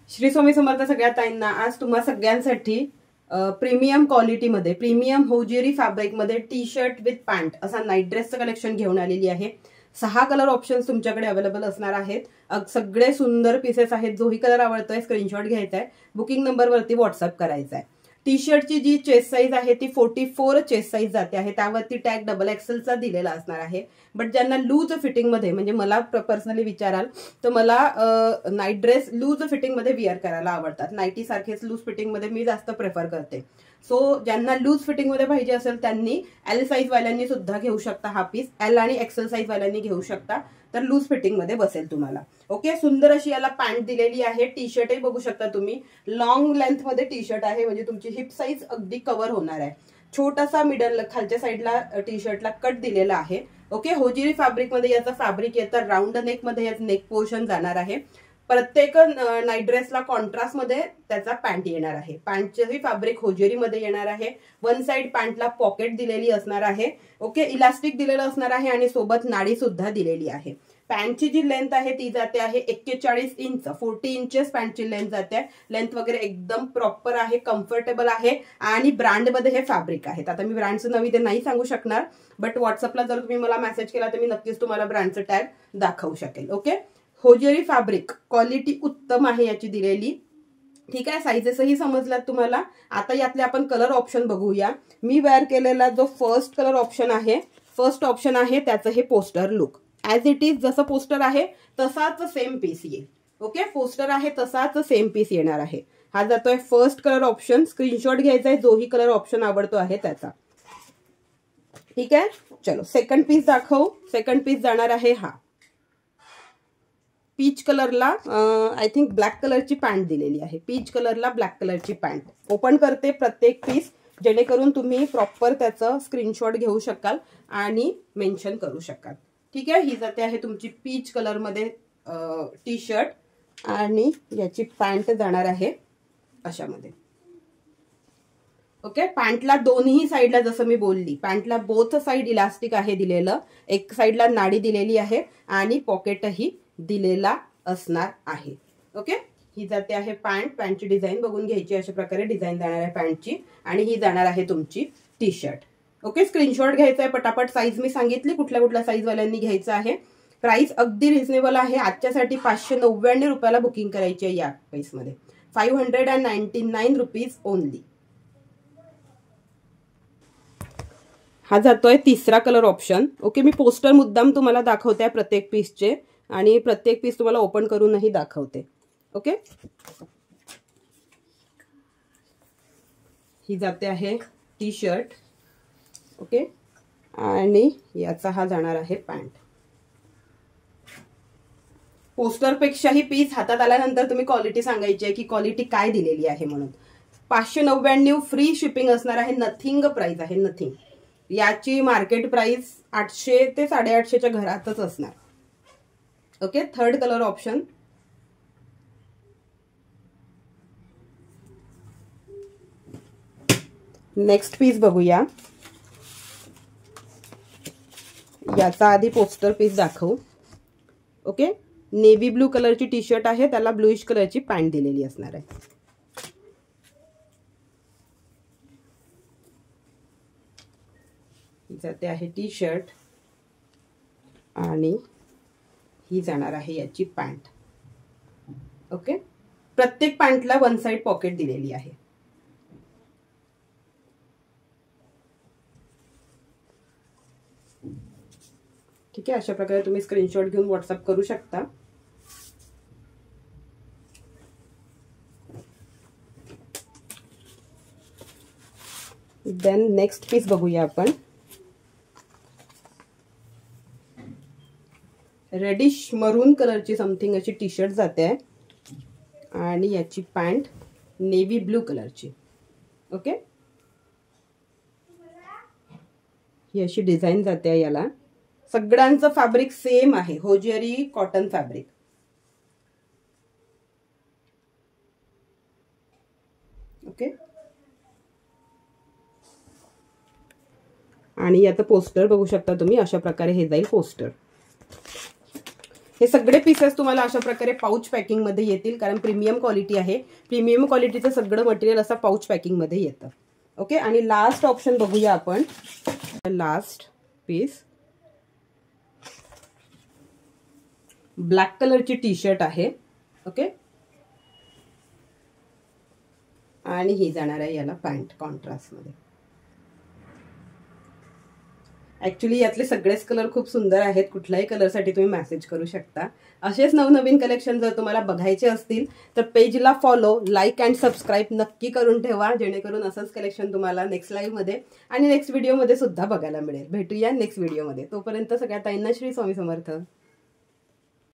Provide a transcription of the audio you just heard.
श्री स्वामी समर्थ सगळ्या ताईंना. आज तुम्हा सगळ्यांसाठी प्रीमियम क्वालिटीमध्ये प्रीमियम होजियरी फॅब्रिकमध्ये टी शर्ट विथ पॅन्ट असा नाईट ड्रेसचं कलेक्शन घेऊन आलेली आहे. 6 कलर ऑप्शन्स तुमच्याकडे अवेलेबल असणार आहेत. सगळे सुंदर पीसेस आहेत. जोही कलर आवडतोय स्क्रीनशॉट घ्यायचा आहे, बुकिंग नंबरवरती व्हॉट्सअप करायचा आहे. टी शर्टची जी चेस्ट साईज आहे ती 44 चेस्ट साईज जाते आहे. त्यावरती टॅग डबल एक्सेलचा दिलेला असणार आहे. बट ज्यांना लूज फिटिंगमध्ये म्हणजे मला पर्सनली विचाराल तर मला नाईट ड्रेस लूज फिटिंगमध्ये विअर करायला आवडतात. नाईटी सारखेच लूज फिटिंगमध्ये मी जास्त प्रेफर करते. सो ज्यांना लूज फिटिंगमध्ये पाहिजे असेल त्यांनी एल साईज वाल्यांनी सुद्धा घेऊ शकता. हा पीस एल आणि एक्सेल साईज वाल्यांनी घेऊ शकता. तर लूज फिटिंग मध्ये बसेल तुम्हाला. ओके, सुंदर अशी याला पॅन्ट दिलेली आहे. टी शर्टही बघू शकता तुम्ही, लॉंग लेंथ मध्ये टी शर्ट आहे म्हणजे तुमची हिप साईज अगदी कव्हर होणार आहे. छोटासा मिडल खालच्या साईडला टी शर्टला कट दिलेला आहे. ओके, होजिरी फॅब्रिक मध्ये याचं फॅब्रिक येतं. राऊंड नेक मध्ये याचं नेक पोर्शन जाणार आहे. प्रत्येक नाईट ड्रेसला कॉन्ट्रास्ट मध्ये त्याचा पॅन्ट येणार आहे. पॅन्टचंही फॅब्रिक होजिरी मध्ये येणार आहे. वन साइड पॅन्टला पॉकेट दिलेली असणार आहे. ओके, इलास्टिक दिलेलं असणार आहे आणि सोबत नाडी सुद्धा दिलेली आहे. पॅन्टची जी लेंथ आहे ती जाते आहे 41 इंच, 40 इंचेस पॅन्टची लेंथ जाते. लेंथ वगैरे एकदम प्रॉपर आहे, कम्फर्टेबल आहे आणि ब्रँडमध्ये हे फॅब्रिक आहेत. आता मी ब्रँडचं नवी ते नाही सांगू शकणार, बट व्हॉट्सअपला जर तुम्ही मला मेसेज केला तर मी नक्कीच तुम्हाला ब्रँडचं टॅग दाखवू शकेल. ओके, होजियरी फॅब्रिक क्वालिटी उत्तम आहे याची दिलेली. ठीक आहे, साईजेसही समजल्यात तुम्हाला. आता यातले आपण कलर ऑप्शन बघूया. मी वेअर केलेला जो फर्स्ट कलर ऑप्शन आहे त्याचं हे poster look as it is. जसं पोस्टर आहे तसाच सेम पीस येईल. ओके, पोस्टर आहे तसाच सेम पीस येणार आहे. हा जातोय फर्स्ट कलर ऑप्शन. स्क्रीनशॉट घ्यायचा आहे जोही कलर ऑप्शन आवडतो आहे त्याचा. ठीक आहे, चलो सेकंड पीस दाखव. सेकंड पीस जाणार आहे हा पीच कलरला, आय थिंक ब्लॅक कलरची पॅन्ट दिलेली आहे. पीच कलरला ब्लॅक कलरची पॅन्ट. ओपन करते प्रत्येक पीस जेणेकरून तुम्ही प्रॉपर त्याचं स्क्रीनशॉट घेऊ शकाल आणि मेन्शन करू शकाल. ठीक आहे, ही जाते आहे तुमची पीच कलरमध्ये टी शर्ट आणि याची पॅन्ट जाणार आहे अशामध्ये. ओके, पॅन्टला दोन्ही साईडला जसं मी बोलली पॅन्टला बोथ साईड इलास्टिक आहे दिलेलं. एक साईडला नाडी दिलेली आहे आणि पॉकेटही दिलेला असणार आहे. ओके, ही जाते आहे पॅन्ट. पॅन्टची डिझाईन बघून घ्यायची. अशा प्रकारे डिझाईन जाणार आहे पॅन्टची आणि ही जाणार आहे तुमची टी शर्ट. ओके, स्क्रीनशॉट घ्यायचा आहे पटापट. साईज मी सांगितली कुठल्या कुठल्या साईज वाल्यांनी घ्यायचं आहे. प्राइस अगदी रिझनेबल आहे. आजच्यासाठी 599 रुपयाला बुकिंग करायची आहे. या प्राइसमध्ये 599 रुपीज ओनली. हा जातोय तिसरा कलर ऑप्शन. ओके, मी पोस्टर मुद्दाम तुम्हाला दाखवते प्रत्येक पीसचे आणि प्रत्येक पीस तुम्हाला ओपन करूनही दाखवते. ओके, ही जाते आहे टी शर्ट. ओके, आणि याचा हा जाणार आहे पॅन्ट. पोस्टरपेक्षाही पीस हातात आल्यानंतर तुम्ही क्वालिटी सांगायची आहे की क्वालिटी काय दिलेली आहे म्हणून. 599 फ्री शिपिंग असणार आहे. नथिंग प्राइस आहे, नथिंग. याची मार्केट प्राइस 800 ते 850च्या घरातच असणार. Okay, third colour option. Next piece बघूया. याचा आधी पोस्टर पीस दाखवू. ओके, नेव्ही ब्लू कलरची टी शर्ट आहे, त्याला ब्लूइश कलरची पॅन्ट दिलेली असणार आहे. जाते आहे टी शर्ट आणि ही जाणार आहे याची पॅन्ट. ओके, प्रत्येक पॅन्टला वन साइड पॉकेट दिलेली आहे. ठीक आहे, अशा प्रकारे तुम्ही स्क्रीनशॉट घेऊन व्हॉट्सअप करू शकता. देन नेक्स्ट पीस बघूया आपण. रेडिश मरून कलरची समथिंग अशी टी शर्ट जाते आहे आणि याची पॅन्ट नेव्ही ब्लू कलरची. ओके, ही अशी डिझाईन जाते आहे. याला सगळ्यांचं फॅब्रिक सेम आहे, होजियरी कॉटन फॅब्रिक. ओके, आणि याचं पोस्टर बघू शकता तुम्ही. अशा प्रकारे हे जाईल पोस्टर. हे सगळे पीसेस तुम्हाला अशा प्रकारे पाऊच पॅकिंग मध्ये येतील, कारण प्रीमियम क्वालिटी आहे. प्रीमियम क्वालिटीचं सगळं मटेरियल असं पाऊच पॅकिंग मध्ये येतं. ओके, आणि लास्ट ऑप्शन बघूया आपण. लास्ट पीस ब्लॅक कलरची टी शर्ट आहे. ओके, आणि ही जाणार आहे याला पॅन्ट कॉन्ट्रास्ट मध्ये. ऍक्च्युली यातले सगळेच कलर खूप सुंदर आहेत. कुठल्याही कलरसाठी तुम्ही मेसेज करू शकता. असेच नवनवीन कलेक्शन जर तुम्हाला बघायचे असतील तर पेजला फॉलो, लाईक अँड सबस्क्राईब नक्की करून ठेवा, जेणेकरून असंच कलेक्शन तुम्हाला नेक्स्ट लाईव्ह मध्ये आणि नेक्स्ट व्हिडिओ मध्ये सुद्धा बघायला मिळेल. भेटूया नेक्स्ट व्हिडिओ मध्ये. तोपर्यंत सगळ्या ताईंना श्री स्वामी समर्थ.